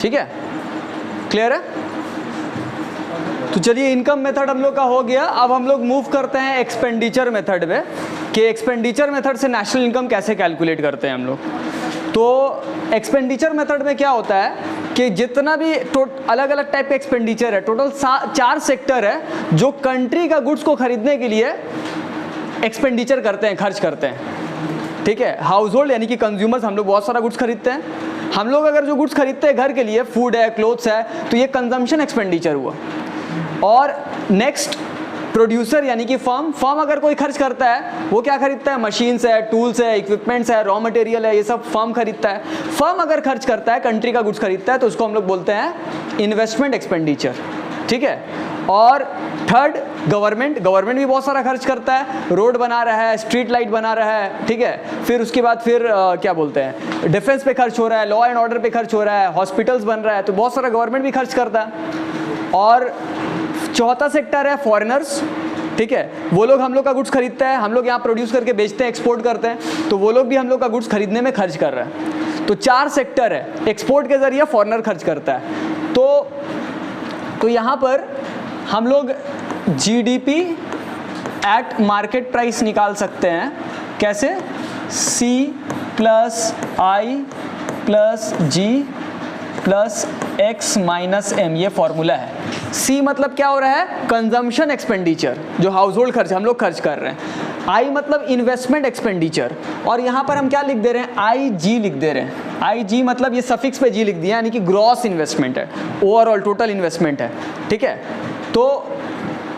ठीक है, क्लियर है? तो चलिए इनकम मेथड हम लोग का हो गया। अब हम लोग मूव करते हैं एक्सपेंडिचर मेथड में कि एक्सपेंडिचर मेथड से नेशनल इनकम कैसे कैलकुलेट करते हैं हम लोग। तो एक्सपेंडिचर मेथड में क्या होता है कि जितना भी अलग अलग टाइप का एक्सपेंडिचर है, टोटल 4 सेक्टर है जो कंट्री का गुड्स को खरीदने के लिए एक्सपेंडिचर करते हैं, खर्च करते हैं। ठीक है, हाउस होल्ड यानी कि कंज्यूमर्स, हम लोग बहुत सारा गुड्स खरीदते हैं। हम लोग अगर जो गुड्स खरीदते हैं घर के लिए, फूड है, क्लोथ्स है, तो ये कंजम्पशन एक्सपेंडिचर हुआ। और नेक्स्ट प्रोड्यूसर यानी कि फर्म अगर कोई खर्च करता है, वो क्या खरीदता है? मशीन्स है, टूल्स है, इक्विपमेंट्स है, रॉ मटेरियल है, ये सब फर्म खरीदता है। फर्म अगर खर्च करता है, कंट्री का गुड्स खरीदता है, तो उसको हम लोग बोलते हैं इन्वेस्टमेंट एक्सपेंडिचर। ठीक है, और थर्ड गवर्नमेंट भी बहुत सारा खर्च करता है, रोड बना रहा है, स्ट्रीट लाइट बना रहा है। ठीक है, फिर उसके बाद क्या बोलते हैं, डिफेंस पे खर्च हो रहा है, लॉ एंड ऑर्डर पे खर्च हो रहा है, हॉस्पिटल्स बन रहा है, तो बहुत सारा गवर्नमेंट भी खर्च करता है। और चौथा सेक्टर है फॉरेनर्स। ठीक है, वो लोग हम लोग का गुड्स खरीदते हैं, हम लोग यहाँ प्रोड्यूस करके बेचते हैं, एक्सपोर्ट करते हैं, तो वो लोग भी हम लोग का गुड्स खरीदने में खर्च कर रहे हैं। तो 4 सेक्टर है, एक्सपोर्ट के जरिए फॉरेनर खर्च करता है। तो यहाँ पर हम लोग जीडीपी एट मार्केट प्राइस निकाल सकते हैं। कैसे? C plus I plus G plus X minus M, ये फॉर्मूला है। C मतलब क्या हो रहा है? कंजम्पशन एक्सपेंडिचर, जो हाउस होल्ड खर्च हम लोग खर्च कर रहे हैं। I मतलब इन्वेस्टमेंट एक्सपेंडिचर, और यहाँ पर हम क्या लिख दे रहे हैं? IG लिख दे रहे हैं। IG मतलब ये सफिक्स पे G लिख दिया, यानी कि ग्रॉस इन्वेस्टमेंट है, ओवरऑल टोटल इन्वेस्टमेंट है। ठीक है, तो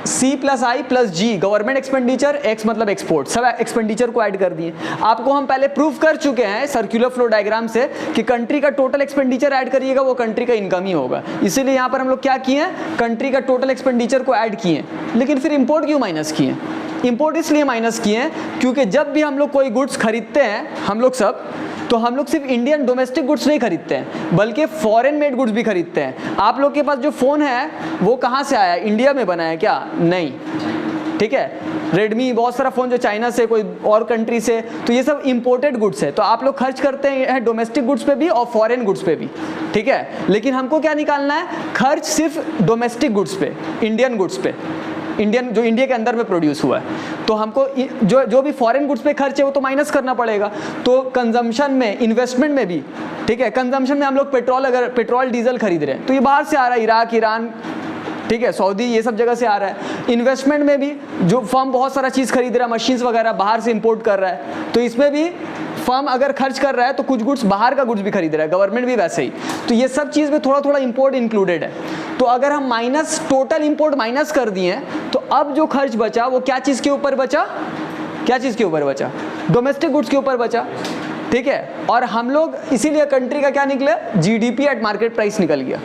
C plus I plus G government expenditure, X मतलब एक्सपोर्ट, सब एक्सपेंडिचर को ऐड कर दिए। आपको हम पहले प्रूफ कर चुके हैं सर्कुलर फ्लो डायग्राम से कि कंट्री का टोटल एक्सपेंडिचर ऐड करिएगा वो कंट्री का इनकम ही होगा। इसीलिए यहाँ पर हम लोग क्या किए हैं? कंट्री का टोटल एक्सपेंडिचर को ऐड किए। लेकिन फिर इंपोर्ट क्यों माइनस किए? इंपोर्ट इसलिए माइनस किए हैं क्योंकि जब भी हम लोग कोई गुड्स खरीदते हैं, हम लोग सब, तो हम लोग सिर्फ इंडियन डोमेस्टिक गुड्स नहीं खरीदते हैं, बल्कि फॉरेन मेड गुड्स भी खरीदते हैं। आप लोग के पास जो फ़ोन है वो कहाँ से आया? इंडिया में बना है क्या? नहीं। ठीक है, रेडमी, बहुत सारा फ़ोन जो चाइना से, कोई और कंट्री से, तो ये सब इंपोर्टेड गुड्स है। तो आप लोग खर्च करते हैं डोमेस्टिक गुड्स पे भी और फॉरेन गुड्स पे भी। ठीक है, लेकिन हमको क्या निकालना है? खर्च सिर्फ डोमेस्टिक गुड्स पे, इंडियन गुड्स पे, जो इंडिया के अंदर में प्रोड्यूस हुआ है। तो हमको जो भी फॉरेन गुड्स पे खर्च है वो तो माइनस करना पड़ेगा। तो कंजम्पशन में, इन्वेस्टमेंट में भी, ठीक है, कंजम्पशन में हम लोग अगर पेट्रोल डीजल खरीद रहे हैं तो ये बाहर से आ रहा है, इराक, ईरान, ठीक है, सऊदी, ये सब जगह से आ रहा है। इन्वेस्टमेंट में भी जो फर्म बहुत सारा चीज़ खरीद रहा है, मशीन्स वगैरह बाहर से इंपोर्ट कर रहा है, तो इसमें भी फर्म अगर खर्च कर रहा है तो कुछ गुड्स बाहर का गुड्स भी खरीद रहा है, गवर्नमेंट भी वैसे ही। तो ये सब चीज़ में थोड़ा थोड़ा इंपोर्ट इंक्लूडेड है। तो अगर हम माइनस, टोटल इंपोर्ट माइनस कर दिए तो अब जो खर्च बचा वो क्या चीज़ के ऊपर बचा? क्या चीज़ के ऊपर बचा? डोमेस्टिक गुड्स के ऊपर बचा। ठीक है, और हम लोग इसीलिए कंट्री का क्या निकला? जीडीपी एट मार्केट प्राइस निकल गया।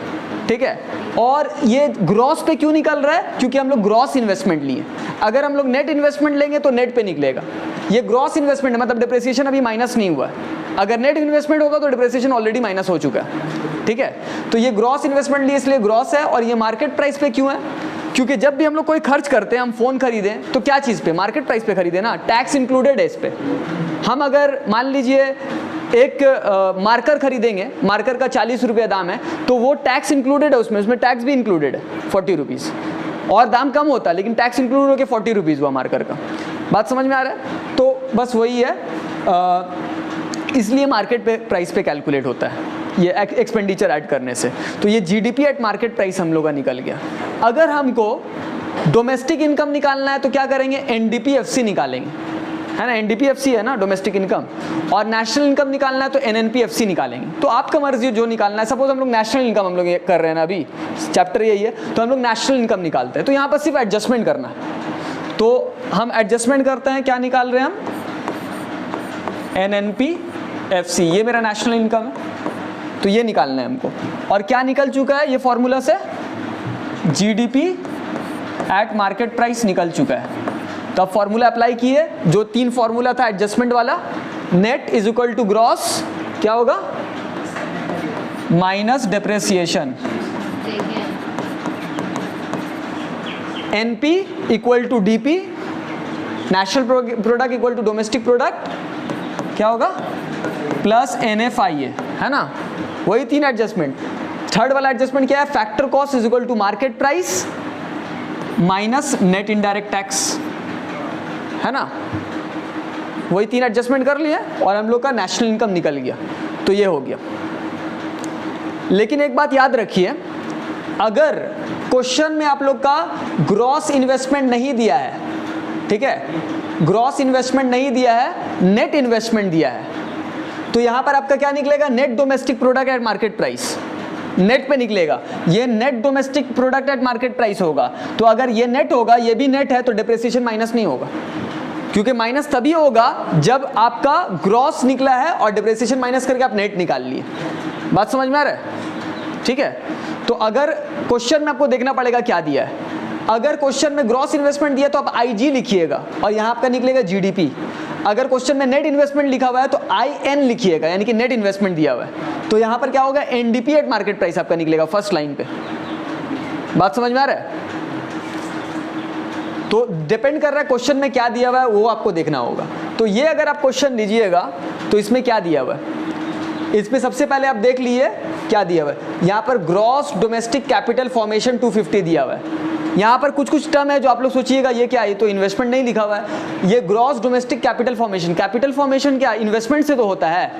ठीक है, और ये ग्रॉस पे क्यों निकल रहा है? क्योंकि हम लोग ग्रॉस इन्वेस्टमेंट लिए। अगर हम लोग नेट इन्वेस्टमेंट लेंगे तो नेट पे निकलेगा। ये ग्रॉस इन्वेस्टमेंट है, मतलब डिप्रिसिएशन अभी माइनस नहीं हुआ है। अगर नेट इन्वेस्टमेंट होगा तो डिप्रिसिएशन ऑलरेडी माइनस हो चुका है। ठीक है, तो ये ग्रॉस इन्वेस्टमेंट लिए इसलिए ग्रॉस है। और ये मार्केट प्राइस पे क्यों है? क्योंकि जब भी हम लोग कोई खर्च करते हैं, हम फ़ोन खरीदें तो क्या चीज़ पे? मार्केट प्राइस पे खरीदें ना, टैक्स इंक्लूडेड है इस पे। हम अगर मान लीजिए एक मार्कर खरीदेंगे, मार्कर का 40 रुपये दाम है, तो वो टैक्स इंक्लूडेड है उसमें टैक्स भी इंक्लूडेड है 40 रुपीज़, और दाम कम होता है लेकिन टैक्स इंक्लूड होकर 40 रुपीज़ हुआ मार्कर का। बात समझ में आ रहा है? तो बस वही है, इसलिए मार्केट पे प्राइस पे कैलकुलेट होता है ये एक्सपेंडिचर ऐड करने से। तो ये जीडीपी एट मार्केट प्राइस हम लोग का निकल गया। अगर हमको डोमेस्टिक इनकम निकालना है तो क्या करेंगे? एनडीपीएफसी निकालेंगे, है ना, एनडीपीएफसी है ना डोमेस्टिक इनकम। और नेशनल इनकम निकालना है तो एनएनपीएफसी निकालेंगे। तो आपका मर्जी जो निकालना है। सपोज हम लोग नेशनल इनकम हम लोग कर रहे हैं ना, अभी चैप्टर यही है, तो हम लोग नेशनल इनकम निकालते हैं। तो यहाँ पर सिर्फ एडजस्टमेंट करना है, तो हम एडजस्टमेंट करते हैं। क्या निकाल रहे हैं हम? एनएनपीएफसी, ये मेरा नेशनल इनकम है, तो ये निकालना है हमको। और क्या निकल चुका है? ये फॉर्मूला से जीडीपी एट मार्केट प्राइस निकल चुका है। तो अब फॉर्मूला अप्लाई किए, जो 3 फॉर्मूला था एडजस्टमेंट वाला, net is equal to gross, क्या होगा? Minus depreciation, NP equal to DP, national product equal to domestic product, क्या होगा? प्लस एनएफआईए, है ना, वही 3 एडजस्टमेंट। थर्ड वाला एडजस्टमेंट क्या है, factor cost is equal to market price minus net indirect tax, है ना। वही 3 एडजस्टमेंट कर लिए और हम लोग का नेशनल इनकम निकल गया, तो ये हो गया। लेकिन एक बात याद रखिए, अगर क्वेश्चन में आप लोग का ग्रॉस इन्वेस्टमेंट नहीं दिया है, ठीक है, ग्रॉस इन्वेस्टमेंट नहीं दिया है, नेट इन्वेस्टमेंट दिया है, तो यहां पर आपका क्या निकलेगा, net domestic product at market price, net पे निकलेगा। ये net domestic product at market price होगा। तो अगर ये नेट होगा, ये भी नेट है, तो डिप्रिसिएशन माइनस नहीं होगा, क्योंकि माइनस तभी होगा जब आपका ग्रॉस निकला है और डिप्रिसिएशन माइनस करके आप नेट निकाल लिए। बात समझ में आ रहा है, ठीक है। तो अगर क्वेश्चन में आपको देखना पड़ेगा क्या दिया है। अगर क्वेश्चन में ग्रॉस इन्वेस्टमेंट दिया तो आप आईजी लिखिएगा और यहाँ आपका निकलेगा जीडीपी। अगर क्वेश्चन में नेट इन्वेस्टमेंट लिखा हुआ है तो IN लिखिएगा, यानी कि नेट इन्वेस्टमेंट दिया हुआ है, तो यहाँ पर क्या होगा, NDP एट मार्केट प्राइस आपका निकलेगा फर्स्ट लाइन पे। बात समझ में आ रहा है। तो डिपेंड कर रहा है क्वेश्चन में क्या दिया हुआ है, वो आपको देखना होगा। तो ये अगर आप क्वेश्चन लीजिएगा तो इसमें क्या दिया हुआ है, इसमें सबसे पहले आप देख लीजिए क्या दिया हुआ है। यहाँ पर ग्रॉस डोमेस्टिक कैपिटल फॉर्मेशन 250 दिया हुआ है। यहाँ पर कुछ कुछ टर्म है जो आप लोग सोचिएगा ये क्या है, तो इन्वेस्टमेंट नहीं लिखा हुआ है। ये gross domestic capital formation, capital formation क्या इन्वेस्टमेंट से तो होता है,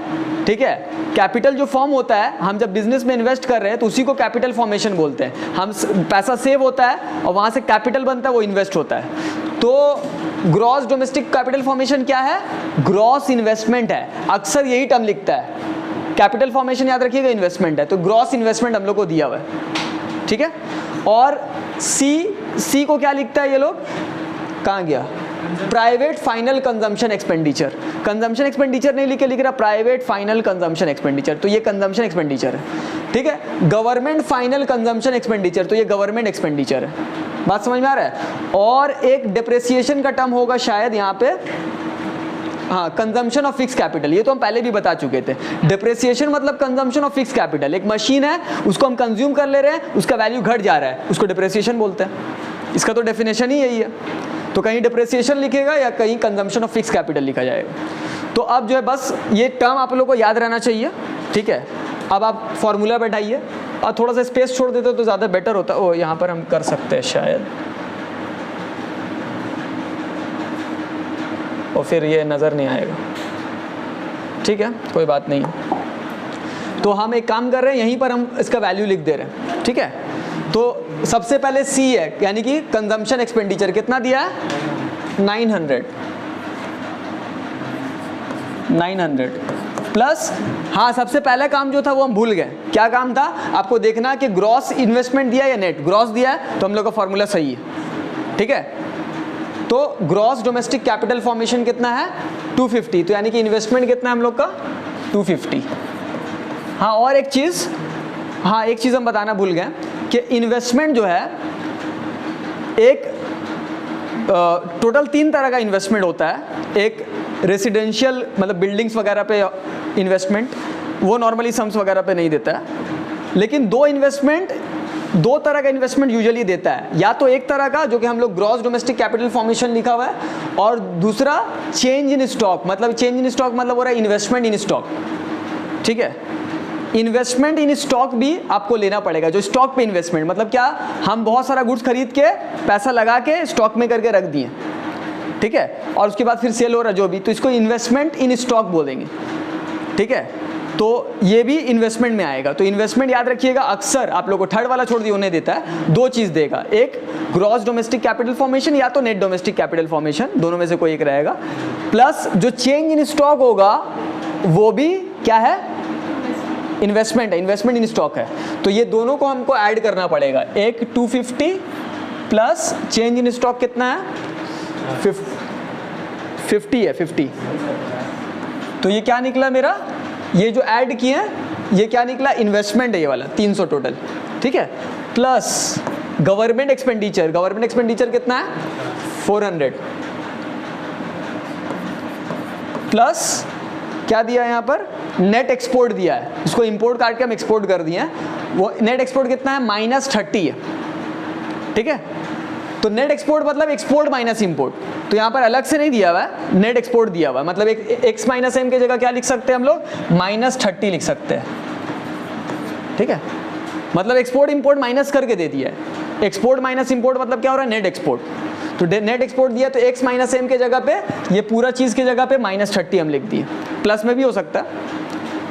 ठीक है। कैपिटल जो फॉर्म होता है, हम जब बिजनेस में इन्वेस्ट कर रहे हैं तो उसी को कैपिटल फॉर्मेशन बोलते हैं। हम पैसा सेव होता है और वहाँ से कैपिटल बनता है, वो इन्वेस्ट होता है। तो ग्रॉस डोमेस्टिक कैपिटल फॉर्मेशन क्या है, ग्रॉस इन्वेस्टमेंट है। अक्सर यही टर्म लिखता है, कैपिटल फॉर्मेशन याद रखिएगा इन्वेस्टमेंट है, तो ग्रॉस इन्वेस्टमेंट हम लोग को दिया हुआ है, ठीक है। और सी को क्या लिखता है ये लोग, कहाँ गया, private final consumption expenditure. Consumption expenditure नहीं लिख रहा, प्राइवेट फाइनल कंजम्पशन एक्सपेंडिचर, तो ये कंजम्पशन एक्सपेंडिचर है, ठीक है। गवर्नमेंट फाइनल कंजम्पशन एक्सपेंडिचर, तो ये गवर्नमेंट एक्सपेंडिचर है। बात समझ में आ रहा है। और एक डिप्रिसिएशन का टर्म होगा शायद यहाँ पे, हाँ, कंजम्पशन ऑफ फिक्स कैपिटल, ये तो हम पहले भी बता चुके थे। डिप्रिसिएशन मतलब कंजम्पशन ऑफ फिक्स कैपिटल। एक मशीन है, उसको हम कंज्यूम कर ले रहे हैं, उसका वैल्यू घट जा रहा है, उसको डिप्रिसिएशन बोलते हैं। इसका तो डेफिनेशन ही यही है। तो कहीं डिप्रिसिएशन लिखेगा या कहीं कंजम्पशन ऑफ फिक्स कैपिटल लिखा जाएगा। तो अब जो है बस ये टर्म आप लोगों को याद रहना चाहिए, ठीक है। अब आप फॉर्मूला बैठाइए और थोड़ा सा स्पेस छोड़ देते तो ज़्यादा बेटर होता। ओ, यहाँ पर हम कर सकते हैं शायद, और फिर ये नज़र नहीं आएगा, ठीक है, कोई बात नहीं। तो हम एक काम कर रहे हैं, यहीं पर हम इसका वैल्यू लिख दे रहे हैं, ठीक है। तो सबसे पहले सी है, यानी कि कंजम्पशन एक्सपेंडिचर कितना दिया है, 900 प्लस, हाँ, सबसे पहला काम जो था वो हम भूल गए। क्या काम था, आपको देखना कि ग्रॉस इन्वेस्टमेंट दिया या नेट। ग्रॉस दिया है तो हम लोग का फॉर्मूला सही है, ठीक है। तो ग्रॉस डोमेस्टिक कैपिटल फॉर्मेशन कितना है, 250, तो यानी कि इन्वेस्टमेंट कितना है हम लोग का, 250। हाँ, और एक चीज़, हाँ, एक चीज़ हम बताना भूल गए कि इन्वेस्टमेंट जो है एक टोटल 3 तरह का इन्वेस्टमेंट होता है। एक रेसिडेंशियल मतलब बिल्डिंग्स वगैरह पे इन्वेस्टमेंट, वो नॉर्मली सम्स वगैरह पे नहीं देता है। लेकिन दो तरह का इन्वेस्टमेंट यूजुअली देता है, या तो एक तरह का जो कि हम लोग ग्रॉस डोमेस्टिक कैपिटल फॉर्मेशन लिखा हुआ है, और दूसरा चेंज इन स्टॉक, मतलब चेंज इन स्टॉक मतलब हो रहा है इन्वेस्टमेंट इन स्टॉक, ठीक है। इन्वेस्टमेंट इन स्टॉक भी आपको लेना पड़ेगा। जो स्टॉक पे इन्वेस्टमेंट मतलब क्या, हम बहुत सारा गुड्स खरीद के पैसा लगा के स्टॉक में करके रख दिए, ठीक है, और उसके बाद फिर सेल हो रहा जो भी, तो इसको इन्वेस्टमेंट इन स्टॉक बोलेंगे, ठीक है। तो ये भी इन्वेस्टमेंट में आएगा। तो इन्वेस्टमेंट याद रखिएगा, अक्सर आप लोग को थर्ड वाला छोड़ दिए उन्हें देता है, 2 चीज़ देगा, एक ग्रॉस डोमेस्टिक कैपिटल फॉर्मेशन या तो नेट डोमेस्टिक कैपिटल फॉर्मेशन, दोनों में से कोई एक रहेगा, प्लस जो चेंज इन स्टॉक होगा वो भी क्या है, इन्वेस्टमेंट है, इन्वेस्टमेंट इन स्टॉक है। तो ये दोनों को हमको ऐड करना पड़ेगा। एक 250 प्लस चेंज इन स्टॉक कितना है, 50 है, 50। तो ये क्या निकला मेरा, ये जो ऐड किए हैं ये क्या निकला, इन्वेस्टमेंट है ये वाला 300 टोटल, ठीक है। Plus government expenditure, government expenditure कितना है, 400, प्लस क्या दिया है यहाँ पर, नेट एक्सपोर्ट दिया है, इसको इंपोर्ट काट के हम एक्सपोर्ट कर दिए हैं। वो नेट एक्सपोर्ट कितना है, -30 है, ठीक है। तो नेट एक्सपोर्ट मतलब एक्सपोर्ट माइनस इंपोर्ट, तो यहाँ पर अलग से नहीं दिया हुआ है, नेट एक्सपोर्ट दिया हुआ है। मतलब एक x माइनस एम की जगह क्या लिख सकते हैं हम लोग, -30 लिख सकते हैं, ठीक है। मतलब एक्सपोर्ट इंपोर्ट माइनस करके दे दिया है। एक्सपोर्ट माइनस इंपोर्ट मतलब क्या हो रहा है, नेट एक्सपोर्ट। तो नेट एक्सपोर्ट दिया तो x माइनस एम के जगह पे ये पूरा चीज़ के जगह पे -30 हम लिख दिए, प्लस में भी हो सकता है,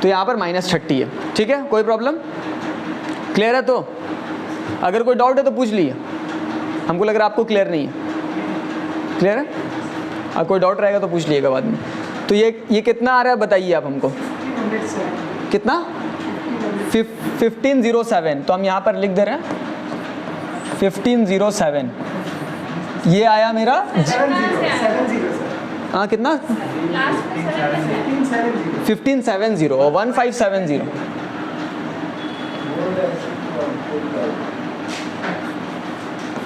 तो यहाँ पर -30 है। ठीक है, कोई प्रॉब्लम, क्लियर है? तो अगर कोई डाउट है तो पूछ लीजिए, हमको लग रहा है आपको क्लियर नहीं है। क्लियर है? अगर कोई डाउट रहेगा तो पूछ लीजिएगा बाद में। तो ये कितना आ रहा है बताइए आप हमको, कितना? 1507। तो हम यहाँ पर लिख दे रहे हैं 1507। ये आया मेरा हाँ कितना 1570 और 1570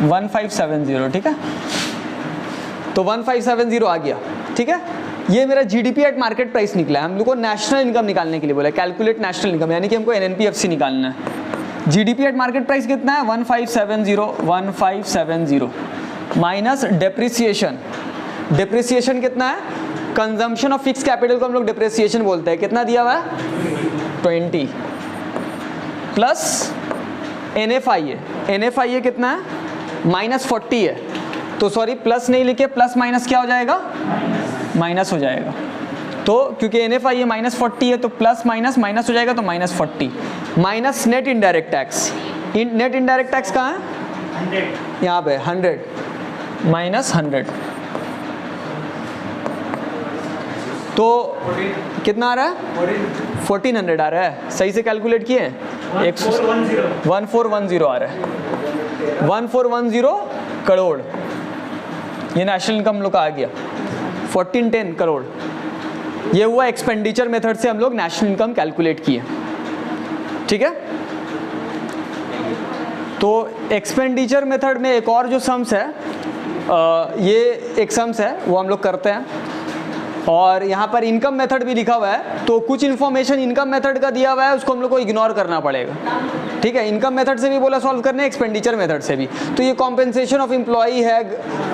1570। ठीक है, तो 1570 आ गया। ठीक है, ये मेरा जीडीपी एट मार्केट प्राइस निकला है। हम लोग को नेशनल इनकम निकालने के लिए बोला, कैलकुलेट नेशनल इनकम, यानी कि हमको एनएनपीएफसी निकालना है। जीडीपी एट मार्केट प्राइस कितना है 1570 माइनस डेप्रिसिएशन। डेप्रिसिएशन कितना है, कंजम्पशन ऑफ फिक्स कैपिटल को हम लोग डेप्रिसिएशन बोलते हैं, कितना दिया हुआ है 20 प्लस एनएफआईए। एनएफआईए कितना है -40 है, तो सॉरी प्लस नहीं लिखे, प्लस माइनस क्या हो जाएगा, माइनस हो जाएगा। तो क्योंकि एनएफआईए -40 है तो प्लस माइनस माइनस हो जाएगा, तो -40 minus net indirect tax. Net indirect tax कहाँ है, यहाँ पे 100 माइनस 100, तो कितना आ रहा है 1400 आ रहा है। सही से कैलकुलेट किए 1410 आ रहा है, 1410 करोड़। ये नेशनल इनकम हम लोग का आ गया 1410 करोड़। ये हुआ एक्सपेंडिचर मेथड से हम लोग नेशनल इनकम कैलकुलेट किए। ठीक है, तो एक्सपेंडिचर मेथड में एक और जो सम्स है, ये एक सम्स है वो हम लोग करते हैं, और यहाँ पर इनकम मेथड भी लिखा हुआ है। तो कुछ इन्फॉर्मेशन इनकम मेथड का दिया हुआ है, उसको हम लोग को इग्नोर करना पड़ेगा। ठीक है, इनकम मेथड से भी बोला सॉल्व करने, एक्सपेंडिचर मेथड से भी। तो ये कॉम्पेंसेशन ऑफ एम्प्लॉई है,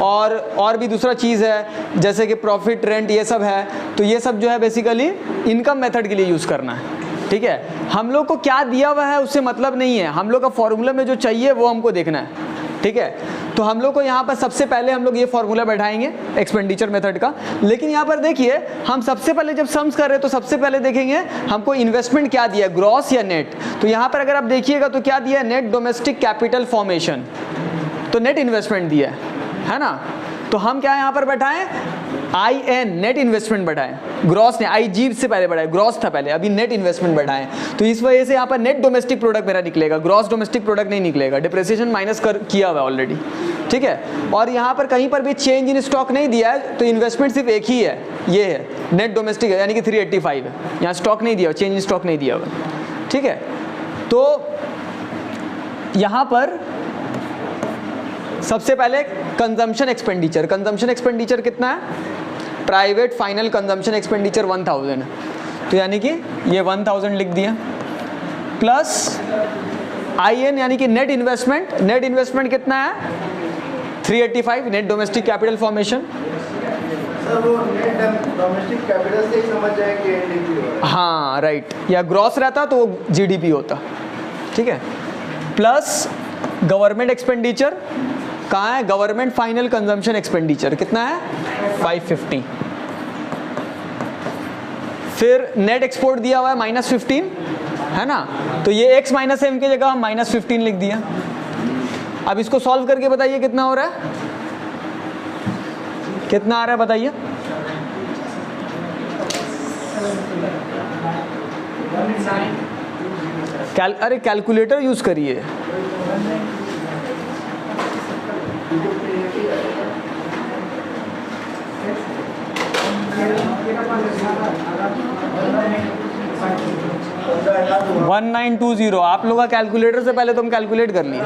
और भी दूसरा चीज़ है जैसे कि प्रॉफिट, रेंट, ये सब है। तो ये सब जो है बेसिकली इनकम मेथड के लिए यूज़ करना है। ठीक है, हम लोग को क्या दिया हुआ है उससे मतलब नहीं है, हम लोग का फॉर्मूला में जो चाहिए वो हमको देखना है। ठीक है, तो हम लोग को यहाँ पर सबसे पहले हम लोग ये फॉर्मूला बैठाएंगे एक्सपेंडिचर मेथड का। लेकिन यहाँ पर देखिए, हम सबसे पहले जब सम्स कर रहे हैं तो सबसे पहले देखेंगे हमको इन्वेस्टमेंट क्या दिया है, ग्रॉस या नेट। तो यहाँ पर अगर आप देखिएगा तो क्या दिया है, नेट डोमेस्टिक कैपिटल फॉर्मेशन, तो नेट इन्वेस्टमेंट दिया है ना। तो हम क्या यहाँ पर बैठाएं, IN नेट इन्वेस्टमेंट बढ़ाएं, ग्रॉस ने IG से पहले बढ़ाए, ग्रॉस था पहले, अभी नेट इन्वेस्टमेंट बढ़ाएं। तो इस वजह से यहाँ पर नेट डोमेस्टिक प्रोडक्ट मेरा निकलेगा, ग्रॉस डोमेस्टिक प्रोडक्ट नहीं निकलेगा, डिप्रेसिएशन माइनस किया हुआ ऑलरेडी। ठीक है, और यहाँ पर कहीं पर भी चेंज इन स्टॉक नहीं दिया है, तो इन्वेस्टमेंट सिर्फ एक ही है, ये है नेट डोमेस्टिक है, यानी कि 385 है। यहाँ स्टॉक नहीं दिया, चेंज इन स्टॉक नहीं दिया हुआ। ठीक है, तो यहाँ पर सबसे पहले कंजम्पशन एक्सपेंडिचर। कंजम्पशन एक्सपेंडिचर कितना है, प्राइवेट फाइनल कंजम्पशन एक्सपेंडिचर 1000 है, तो यानी कि ये 1000 लिख दिया, प्लस IN यानी कि नेट इन्वेस्टमेंट। नेट इन्वेस्टमेंट कितना है 385, net domestic capital formation. Sir वो नेट डोमेस्टिक कैपिटल से ही समझ जाए कि NDP। हाँ राइट, या ग्रॉस रहता तो GDP होता। ठीक है, प्लस गवर्नमेंट एक्सपेंडिचर कहाँ है, गवर्नमेंट फाइनल कंजम्पशन एक्सपेंडिचर कितना है 550। फिर नेट एक्सपोर्ट दिया हुआ है -15 है ना, तो ये x माइनस एम की जगह हम -15 लिख दिया। अब इसको सॉल्व करके बताइए कितना हो रहा है, कितना आ रहा है बताइए। अरे कैलकुलेटर यूज करिए। वन 1920। आप लोग का कैलकुलेटर से पहले तो हम कैलकुलेट कर लिए,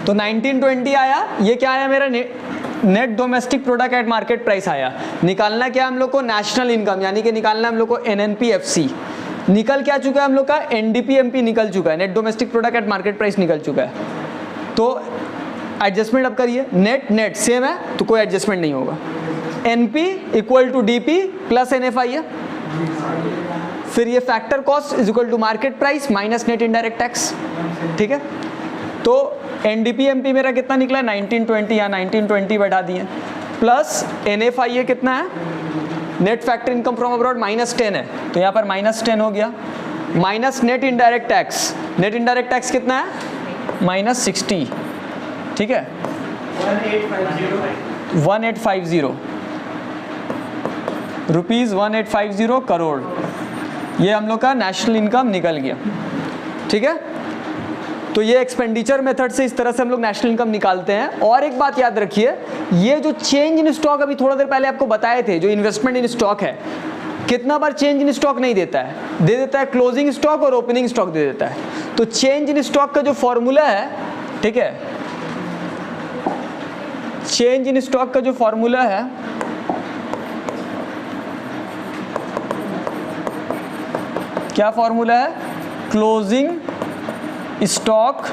तो 1920 आया। ये क्या आया मेरा net domestic product at market price आया। निकालना क्या हम लोग को, नेशनल इनकम, यानी कि निकालना हम लोग को NNPFC। निकल क्या चुका है हम लोग का, NDPMP निकल चुका है, net domestic product at market price निकल चुका है। तो एडजस्टमेंट अब करिए, नेट सेम है तो कोई एडजस्टमेंट नहीं होगा। NP equal to DP plus NFI है, फिर ये factor cost is equal to market price minus net indirect tax, ठीक है। तो NDP-MP मेरा कितना निकला है 1920, या 1920 बैठा दिए, प्लस NFI कितना है, net factor income from abroad -10 है, तो यहाँ पर -10 हो गया, minus net indirect tax, net indirect tax कितना है -60, ठीक है, 1850 रुपीज़ 1850 करोड़, ये हम लोग का नेशनल इनकम निकल गया, ठीक है। तो ये एक्सपेंडिचर मेथड से इस तरह से हम लोग नेशनल इनकम निकालते हैं। और एक बात याद रखिए, ये जो चेंज इन स्टॉक अभी थोड़ा देर पहले आपको बताए थे, जो इन्वेस्टमेंट इन स्टॉक है, कितना बार चेंज इन स्टॉक नहीं देता है, दे देता है क्लोजिंग स्टॉक और ओपनिंग स्टॉक दे देता है। तो चेंज इन स्टॉक का जो फॉर्मूला है, ठीक है, चेंज इन स्टॉक का जो फॉर्मूला है क्या फॉर्मूला है, closing stock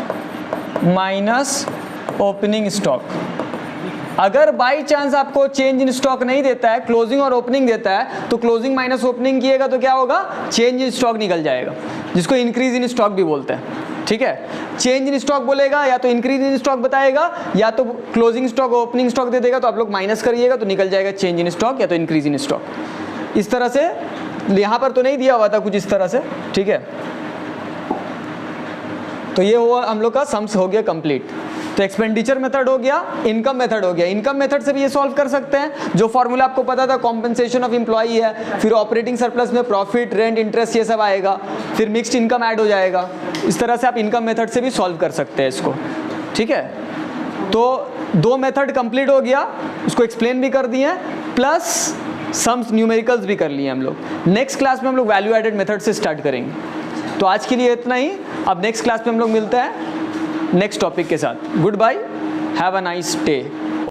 minus opening stock. अगर बाई चांस आपको चेंज इन स्टॉक नहीं देता है, क्लोजिंग और ओपनिंग देता है, तो क्लोजिंग माइनस ओपनिंग किएगा तो क्या होगा, चेंज इन स्टॉक निकल जाएगा, जिसको इंक्रीज इन स्टॉक भी बोलते हैं, ठीक है। चेंज इन स्टॉक बोलेगा या तो इंक्रीज इन स्टॉक बताएगा, या तो क्लोजिंग स्टॉक ओपनिंग स्टॉक दे देगा, तो आप लोग माइनस करिएगा तो निकल जाएगा चेंज इन स्टॉक या तो इंक्रीज इन स्टॉक। इस तरह से, यहाँ पर तो नहीं दिया हुआ था कुछ इस तरह से, ठीक है। तो ये हुआ हम लोग का सम्स हो गया कंप्लीट। तो एक्सपेंडिचर मेथड हो गया, इनकम मेथड हो गया। इनकम मेथड से भी ये सॉल्व कर सकते हैं, जो फॉर्मूला आपको पता था, कॉम्पेंसेशन ऑफ एम्प्लॉई है, फिर ऑपरेटिंग सरप्लस में प्रॉफिट, रेंट, इंटरेस्ट ये सब आएगा, फिर मिक्स्ड इनकम ऐड हो जाएगा। इस तरह से आप इनकम मेथड से भी सॉल्व कर सकते हैं इसको, ठीक है। तो 2 मेथड कंप्लीट हो गया, उसको एक्सप्लेन भी कर दिए, प्लस सम्स न्यूमेरिकल्स भी कर लिए हम लोग। नेक्स्ट क्लास में हम लोग वैल्यू एडेड मेथड से स्टार्ट करेंगे। तो आज के लिए इतना ही, अब नेक्स्ट क्लास में हम लोग मिलते हैं नेक्स्ट टॉपिक के साथ। Good bye, have a nice day.